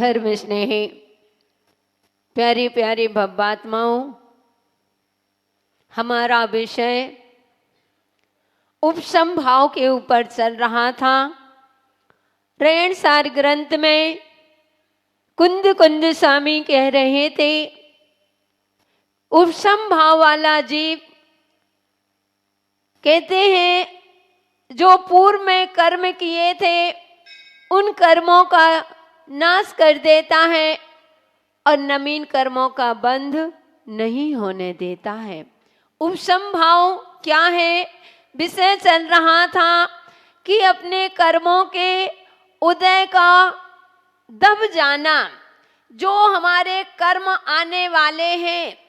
धर्म स्नेही प्यारी प्यारी भव्यात्माओं, हमारा विषय उपशम भाव के ऊपर चल रहा था। रेणसार ग्रंथ में कुंद कुंद स्वामी कह रहे थे, उपशम भाव वाला जीव कहते हैं जो पूर्व में कर्म किए थे उन कर्मों का नाश कर देता है और नवीन कर्मों का बंध नहीं होने देता है। उपशम भाव क्या है? विषय चल रहा था कि अपने कर्मों के उदय का दब जाना, जो हमारे कर्म आने वाले हैं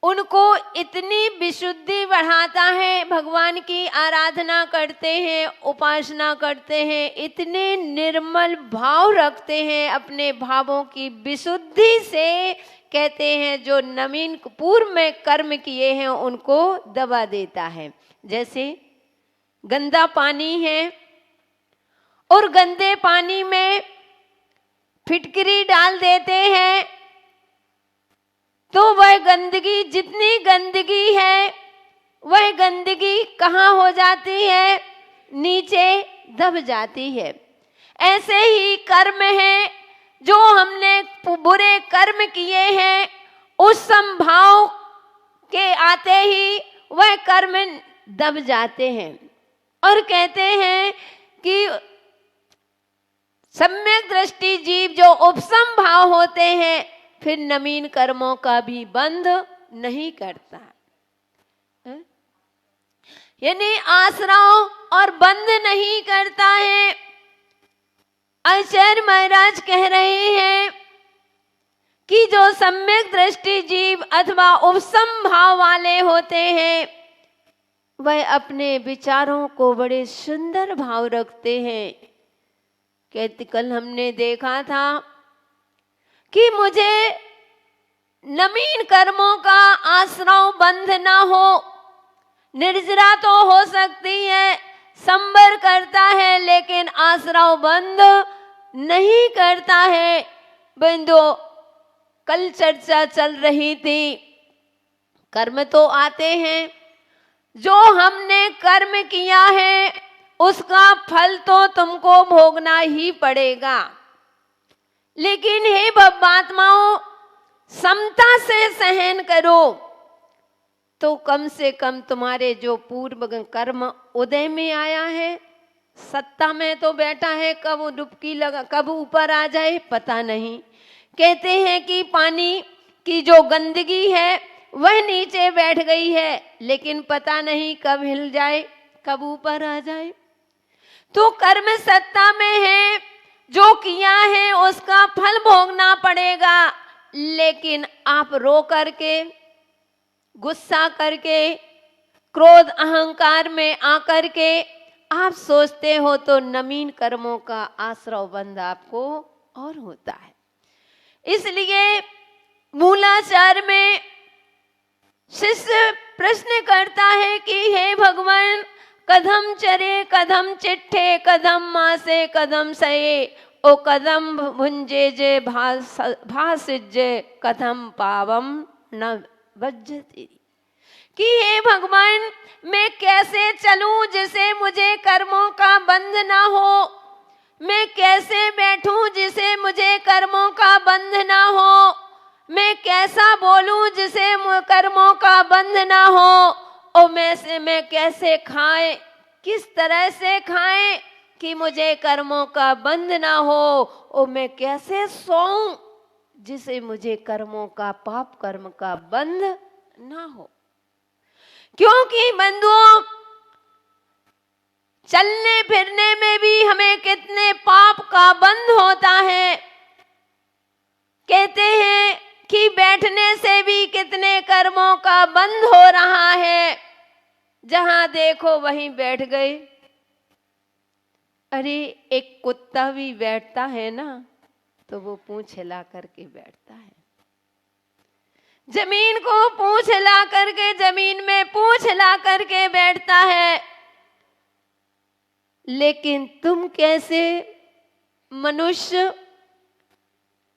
उनको इतनी विशुद्धि बढ़ाता है। भगवान की आराधना करते हैं, उपासना करते हैं, इतने निर्मल भाव रखते हैं, अपने भावों की विशुद्धि से कहते हैं जो नवीन पूर्व में कर्म किए हैं उनको दबा देता है। जैसे गंदा पानी है और गंदे पानी में फिटकरी डाल देते हैं तो वह गंदगी, जितनी गंदगी है वह गंदगी कहाँ हो जाती है? नीचे दब जाती है। ऐसे ही कर्म है, जो हमने बुरे कर्म किए हैं उस संभाव के आते ही वह कर्म दब जाते हैं और कहते हैं कि सम्यक दृष्टि जीव जो उपशम भाव होते हैं फिर नवीन कर्मों का भी बंध नहीं करता, यानी आश्रव और बंध नहीं करता है। आचार्य महाराज कह रहे हैं कि जो सम्यक दृष्टि जीव अथवा उपशम भाव वाले होते हैं वह अपने विचारों को बड़े सुंदर भाव रखते हैं। कहते कल हमने देखा था कि मुझे नवीन कर्मों का आश्रव बंध ना हो। निर्जरा तो हो सकती है, संबर करता है, लेकिन आश्रव बंध नहीं करता है। बंधो, कल चर्चा चल रही थी, कर्म तो आते हैं, जो हमने कर्म किया है उसका फल तो तुमको भोगना ही पड़ेगा। लेकिन हे भव्यात्माओं, समता से सहन करो तो कम से कम तुम्हारे जो पूर्व कर्म उदय में आया है, सत्ता में तो बैठा है, कब डुबकी लगा कब ऊपर आ जाए पता नहीं। कहते हैं कि पानी की जो गंदगी है वह नीचे बैठ गई है, लेकिन पता नहीं कब हिल जाए, कब ऊपर आ जाए। तो कर्म सत्ता में है, जो किया है उसका फल भोगना पड़ेगा। लेकिन आप रो करके, गुस्सा करके, क्रोध अहंकार में आकर के आप सोचते हो तो नवीन कर्मों का आश्रव बंध आपको और होता है। इसलिए मूलाचार में शिष्य प्रश्न करता है कि हे भगवान, कदम चरे कदम चिट्ठे, कदम मासे कदम सये, ओ कदम भुंजे जे भासिजे, कदम पावम न बज्जति। कि हे भगवान, मैं कैसे चलूं जिसे मुझे कर्मों का बंध ना हो? मैं कैसे बैठूं जिसे मुझे कर्मों का बंध ना हो? मैं कैसा बोलूं जिसे कर्मों का बंध ना हो? और मैं कैसे खाएं, किस तरह से खाएं कि मुझे कर्मों का बंध ना हो? और मैं कैसे सोऊं जिसे मुझे कर्मों का, पाप कर्म का बंध ना हो? क्योंकि बंधुओं, चलने फिरने में भी हमें कितने पाप का बंध होता है। कहते हैं कि बैठने से भी कितने कर्मों का बंध हो रहा है। जहां देखो वहीं बैठ गए। अरे, एक कुत्ता भी बैठता है ना तो वो पूंछ हिला करके बैठता है। जमीन को पूंछ हिला करके, जमीन में पूंछ हिला करके बैठता है। लेकिन तुम कैसे मनुष्य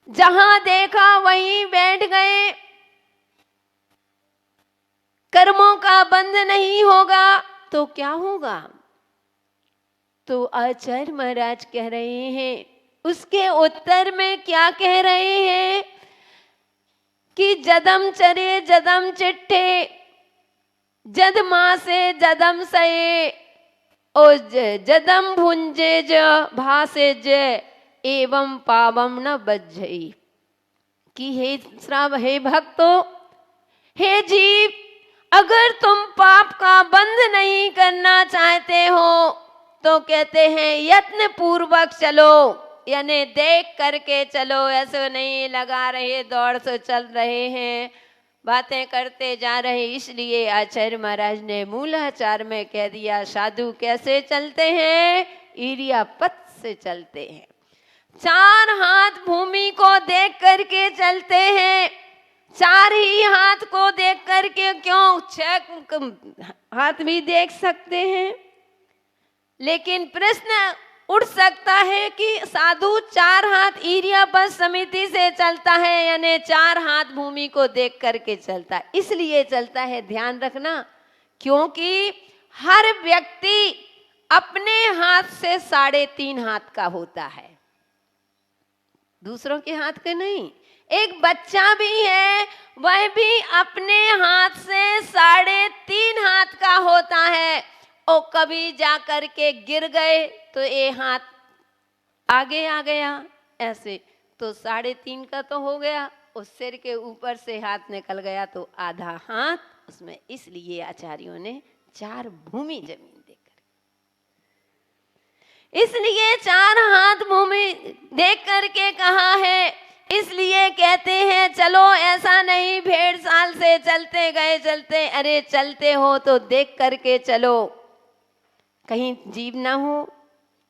जहां देखा वहीं बैठ गए। कर्मों का बंध नहीं होगा तो क्या होगा? तो आचार्य महाराज कह रहे हैं, उसके उत्तर में क्या कह रहे हैं कि जदम चरे जदम चिट्ठे, जद मासे जदम सये, और जदम भुंजे ज भासे ज एवं पावम न बज्जई। कि हे श्राव, हे भक्तों, हे जीव, अगर तुम पाप का बंध नहीं करना चाहते हो तो कहते हैं यत्न पूर्वक चलो, यानी देख करके चलो। ऐसे नहीं लगा रहे, दौड़ से चल रहे हैं, बातें करते जा रहे। इसलिए आचार्य महाराज ने मूलाचार में कह दिया, साधु कैसे चलते हैं? ईर्यापत से चलते हैं। चार हाथ भूमि को देख करके चलते हैं। चार ही हाथ को देख करके क्यों, छह हाथ भी देख सकते हैं। लेकिन प्रश्न उठ सकता है कि साधु चार हाथ ईर्यापत समिति से चलता है, यानी चार हाथ भूमि को देख करके चलता है। इसलिए चलता है, ध्यान रखना, क्योंकि हर व्यक्ति अपने हाथ से 3.5 हाथ का होता है, दूसरों के हाथ का नहीं। एक बच्चा भी है, वह भी अपने हाथ से 3.5 हाथ का होता है। और कभी जा कर के गिर गए तो ये हाथ आगे आ गया, ऐसे तो 3.5 का तो हो गया। उस सिर के ऊपर से हाथ निकल गया तो आधा हाथ उसमें। इसलिए आचार्यों ने 4 भूमि जमीन देकर, इसलिए 4 हाथ भूमि देख करके कहा है। इसलिए कहते हैं चलो, ऐसा नहीं भेड़ साल से चलते गए चलते। अरे चलते हो तो देख करके चलो, कहीं जीव ना हो,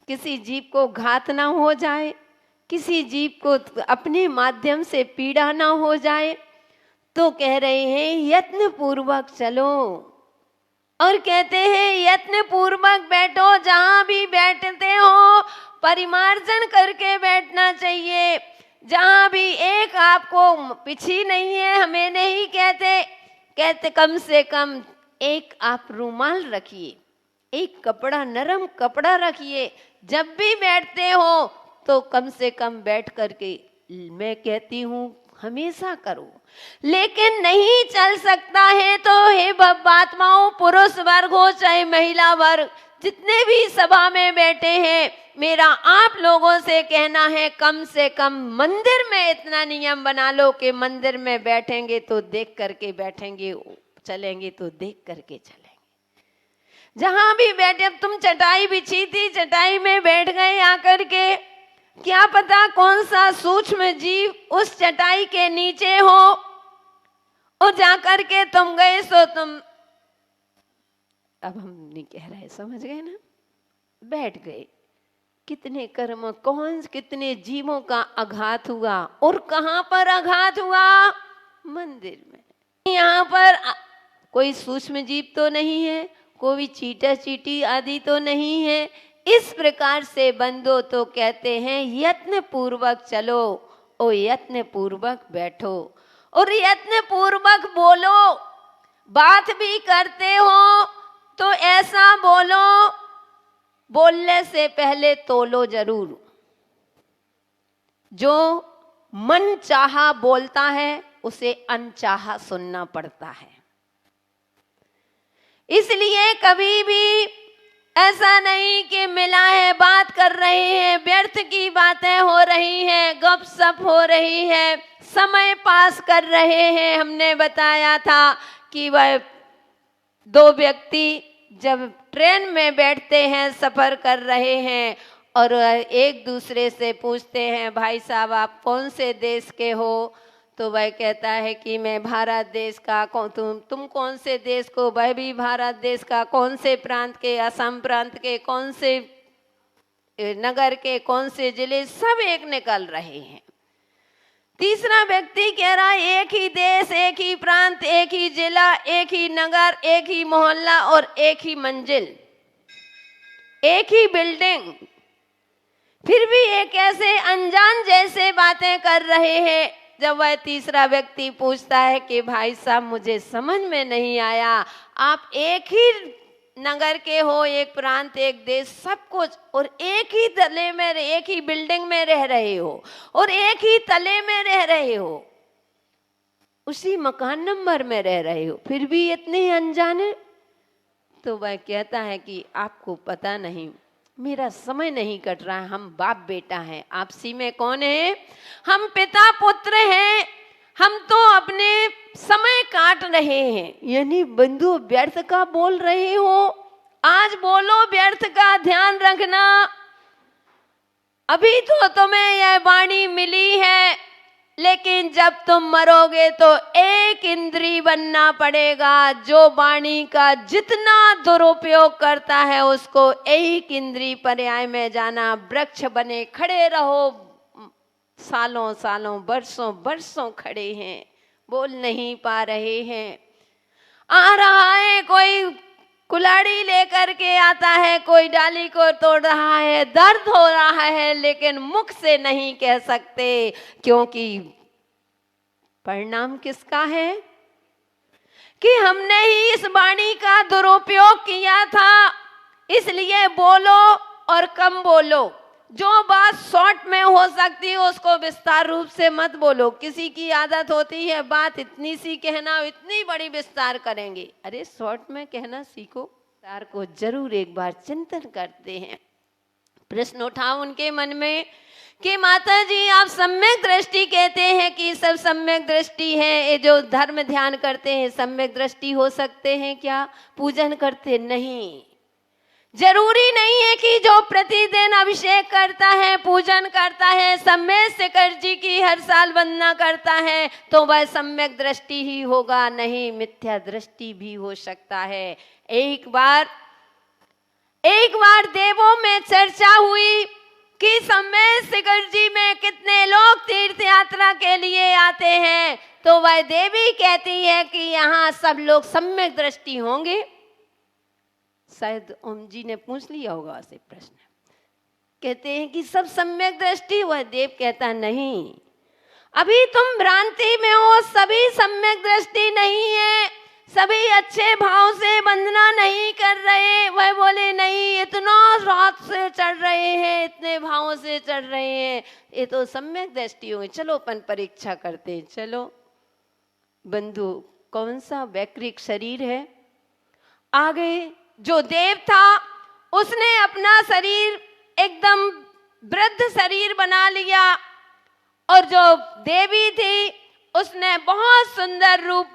किसी जीव को घात ना हो जाए, किसी जीव को अपने माध्यम से पीड़ा ना हो जाए। तो कह रहे हैं यत्न पूर्वक चलो, और कहते हैं यत्न पूर्वक बैठो। जहां भी बैठते हो परिमार्जन करके बैठना चाहिए। जहां भी एक आपको पिछी नहीं है, हमें नहीं कहते कम से कम एक आप रुमाल रखिए, एक कपड़ा, नरम कपड़ा रखिए। जब भी बैठते हो तो कम से कम बैठ करके, मैं कहती हूँ हमेशा करो। लेकिन नहीं चल सकता है तो हे बात्माओं, पुरुष वर्ग हो चाहे महिला वर्ग, जितने भी सभा में बैठे हैं, मेरा आप लोगों से कहना है, कम से कम मंदिर में इतना नियम बना लो कि मंदिर में बैठेंगे तो देख करके बैठेंगे, चलेंगे तो देख करके चलेंगे। जहां भी बैठे, तुम चटाई बिछी थी, चटाई में बैठ गए आकर के, क्या पता कौन सा सूक्ष्म जीव उस चटाई के नीचे हो, और जाकर के तुम गए सो तुम, अब हम नहीं कह रहे, समझ गए ना, बैठ गए। कितने कर्म, कितने जीवों का आघात हुआ, और कहां पर आघात हुआ? मंदिर में। यहाँ पर कोई सूक्ष्म जीव तो नहीं है, कोई चीटा चीटी आदि तो नहीं है। इस प्रकार से बंदो तो कहते हैं यत्न पूर्वक चलो और यत्न पूर्वक बैठो और यत्न पूर्वक बोलो। बात भी करते हो तो ऐसा बोलो, बोलने से पहले तोलो जरूर। जो मन चाहा बोलता है उसे अनचाहा सुनना पड़ता है। इसलिए कभी भी ऐसा नहीं कि मिला है, बात कर रहे हैं, व्यर्थ की बातें हो रही हैं, गपशप हो रही है, समय पास कर रहे हैं। हमने बताया था कि वह 2 व्यक्ति जब ट्रेन में बैठते हैं, सफर कर रहे हैं और एक दूसरे से पूछते हैं, भाई साहब आप कौन से देश के हो? तो वह कहता है कि मैं भारत देश का। तुम कौन से देश को? वह भी भारत देश का। कौन से प्रांत के? असम प्रांत के। कौन से नगर के? कौन से जिले? सब एक निकल रहे हैं। तीसरा व्यक्ति कह रहा है एक ही देश, एक ही प्रांत, एक ही जिला, एक ही नगर, एक ही मोहल्ला और एक ही मंजिल, एक ही बिल्डिंग। फिर भी ये कैसे अनजान जैसे बातें कर रहे हैं। जब वह तीसरा व्यक्ति पूछता है कि भाई साहब मुझे समझ में नहीं आया, आप एक ही नगर के हो, एक प्रांत, एक देश, सब कुछ, और एक ही तले में, एक ही बिल्डिंग में रह रहे हो और एक ही तले में रह रहे हो, उसी मकान नंबर में रह रहे हो, फिर भी इतने अनजाने। तो वह कहता है कि आपको पता नहीं, मेरा समय नहीं कट रहा है, हम बाप बेटा हैं, आपसी में कौन है, हम पिता पुत्र हैं, हम तो अपने समय काट रहे हैं। यानी बंधु व्यर्थ का बोल रहे हो, आज बोलो व्यर्थ का ध्यान रखना। अभी तो तुम्हें यह वाणी मिली है, लेकिन जब तुम मरोगे तो एक इंद्री बनना पड़ेगा। जो वाणी का जितना दुरुपयोग करता है उसको एक इंद्री पर्याय में जाना। वृक्ष बने खड़े रहो, सालों सालों वर्षों वर्षों खड़े हैं, बोल नहीं पा रहे हैं। आ रहा है कोई कुल्हाड़ी लेकर के आता है, कोई डाली को तोड़ रहा है, दर्द हो रहा है, लेकिन मुख से नहीं कह सकते, क्योंकि परिणाम किसका है कि हमने ही इस वाणी का दुरुपयोग किया था। इसलिए बोलो और कम बोलो। जो बात शॉर्ट में हो सकती है उसको विस्तार रूप से मत बोलो। किसी की आदत होती है बात इतनी सी कहना, इतनी बड़ी विस्तार करेंगे। अरे शॉर्ट में कहना सीखो। विस्तार को जरूर एक बार चिंतन करते हैं। प्रश्न उठा उनके मन में कि माता जी आप सम्यक दृष्टि कहते हैं कि सब सम्यक दृष्टि है, ये जो धर्म ध्यान करते हैं सम्यक दृष्टि हो सकते हैं क्या? पूजन करते नहीं, जरूरी नहीं है कि जो प्रतिदिन अभिषेक करता है, पूजन करता है, सम्यक शिखर जी की हर साल वंदना करता है तो वह सम्यक दृष्टि ही होगा। नहीं, मिथ्या दृष्टि भी हो सकता है। एक बार देवों में चर्चा हुई कि सम्यक शिखर जी में कितने लोग तीर्थ यात्रा के लिए आते हैं, तो वह देवी कहती है कि यहाँ सब लोग सम्यक दृष्टि होंगे। शायद ओम जी ने पूछ लिया होगा से प्रश्न। कहते हैं कि सब सम्यक दृष्टि, वह देव कहता नहीं, अभी तुम भ्रांति में हो, सभी सम्यक दृष्टि नहीं है, सभी अच्छे भाव से वंदना नहीं कर रहे। वह बोले नहीं, इतना रात से चढ़ रहे हैं, इतने भावों से चढ़ रहे हैं, ये तो सम्यक दृष्टि होंगे। चलो अपन परीक्षा करते हैं। चलो बंधु, कौन सा वैकृत शरीर है? आगे जो देव था उसने अपना शरीर एकदम वृद्ध शरीर बना लिया, और जो देवी थी उसने बहुत सुंदर रूप,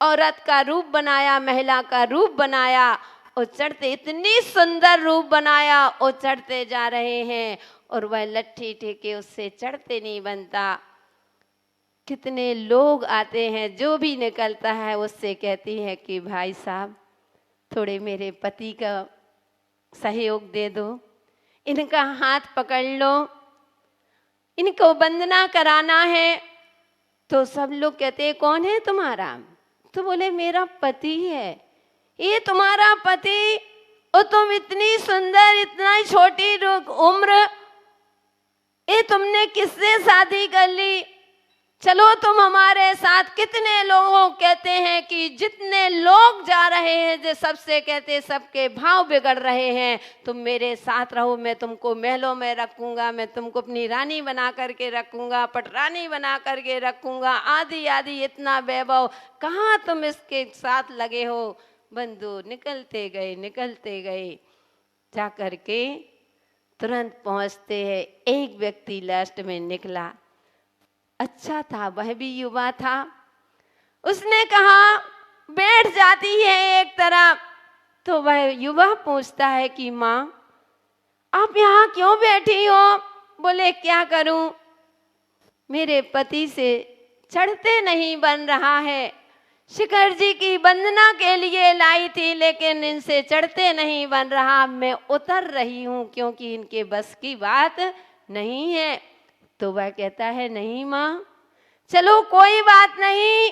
औरत का रूप बनाया, महिला का रूप बनाया, और चढ़ते इतनी सुंदर रूप बनाया, और चढ़ते जा रहे हैं, और वह लट्ठी ठेके उससे चढ़ते नहीं बनता। कितने लोग आते हैं, जो भी निकलता है उससे कहती है कि भाई साहब थोड़े मेरे पति का सहयोग दे दो, इनका हाथ पकड़ लो, इनको वंदना कराना है। तो सब लोग कहते हैं कौन है तुम्हारा? तो बोले मेरा पति है। ये तुम्हारा पति? और तुम इतनी सुंदर, इतना छोटी उम्र, ये तुमने किससे शादी कर ली? चलो तुम हमारे साथ। कितने लोगों कहते हैं कि जितने लोग जा रहे हैं, जो सबसे कहते सबके भाव बिगड़ रहे हैं, तुम मेरे साथ रहो, मैं तुमको महलों में रखूंगा, मैं तुमको अपनी रानी बना करके रखूंगा, पटरानी बना करके रखूंगा, आदि आदि इतना वैभव। कहाँ तुम इसके साथ लगे हो? बंधु निकलते गए, जा करके तुरंत पहुंचते हैं। एक व्यक्ति लास्ट में निकला, अच्छा था, वह भी युवा था। उसने कहा बैठ जाती है एक तरफ। तो वह युवा पूछता है कि माँ आप यहाँ क्यों बैठी हो? बोले क्या करूं, मेरे पति से चढ़ते नहीं बन रहा है। शिखर जी की वंदना के लिए लाई थी, लेकिन इनसे चढ़ते नहीं बन रहा। मैं उतर रही हूं क्योंकि इनके बस की बात नहीं है। तो वह कहता है नहीं माँ, चलो कोई बात नहीं,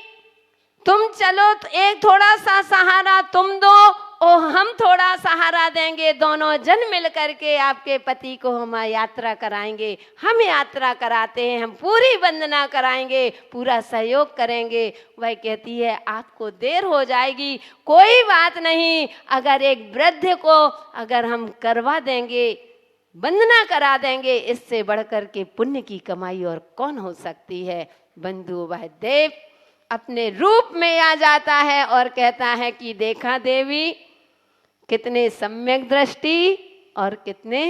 तुम चलो, तो एक थोड़ा सा सहारा तुम दो और हम थोड़ा सहारा देंगे, दोनों जन मिल करके आपके पति को हम यात्रा कराएंगे। हम यात्रा कराते हैं, हम पूरी वंदना कराएंगे, पूरा सहयोग करेंगे। वह कहती है आपको देर हो जाएगी, कोई बात नहीं, अगर एक वृद्ध को अगर हम करवा देंगे, वंदना करा देंगे, इससे बढ़कर के पुण्य की कमाई और कौन हो सकती है। बंधु वह देव अपने रूप में आ जाता है और कहता है कि देखा देवी, कितने सम्यक दृष्टि और कितने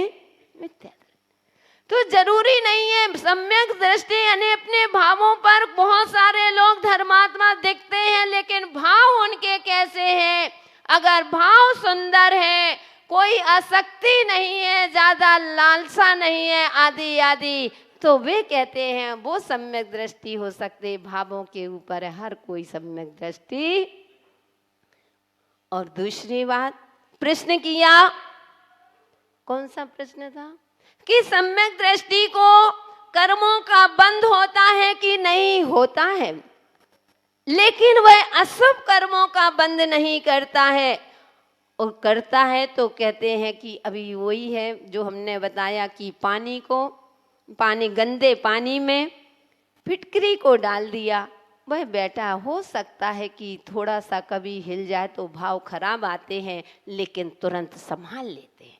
मिथ्या दृष्टि। तो जरूरी नहीं है सम्यक दृष्टि यानी अपने भावों पर बहुत सारे लोग धर्मात्मा दिखते हैं, लेकिन भाव उनके कैसे हैं। अगर भाव सुंदर है, कोई आसक्ति नहीं है, ज्यादा लालसा नहीं है, आदि आदि, तो वे कहते हैं वो सम्यक दृष्टि हो सकते। भावों के ऊपर हर कोई सम्यक दृष्टि। और दूसरी बात, प्रश्न किया, कौन सा प्रश्न था कि सम्यक दृष्टि को कर्मों का बंध होता है कि नहीं होता है, लेकिन वह अशुभ कर्मों का बंध नहीं करता है। और करता है तो कहते हैं कि अभी वही है जो हमने बताया कि पानी गंदे पानी में फिटकरी को डाल दिया, वह बेटा हो सकता है कि थोड़ा सा कभी हिल जाए तो भाव खराब आते हैं, लेकिन तुरंत संभाल लेते हैं।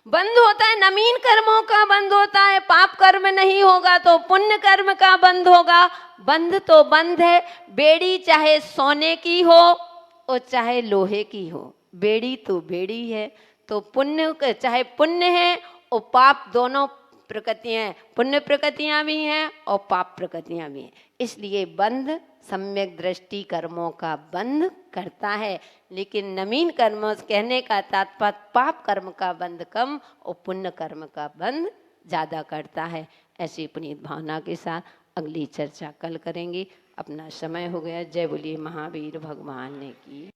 बंद होता है, नवीन कर्मों का बंद होता है। पाप कर्म नहीं होगा तो पुण्य कर्म का बंद होगा। बंद तो बंद है, बेड़ी चाहे सोने की हो और चाहे लोहे की हो, बेड़ी तो बेड़ी है। तो पुण्य चाहे पुण्य है और पाप, दोनों प्रकृतियां, पुण्य प्रकृतियां भी हैं और पाप प्रकृतियां भी हैं। इसलिए बंध सम्यक दृष्टि कर्मों का बंध करता है, लेकिन नवीन कर्मों कहने का तात्पर्य पाप कर्म का बंध कम और पुण्य कर्म का बंध ज्यादा करता है। ऐसी पुनीत भावना के साथ अगली चर्चा कल करेंगे। अपना समय हो गया। जय बोलिए महावीर भगवान ने की।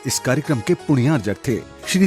इस कार्यक्रम के पुण्यार्जक थे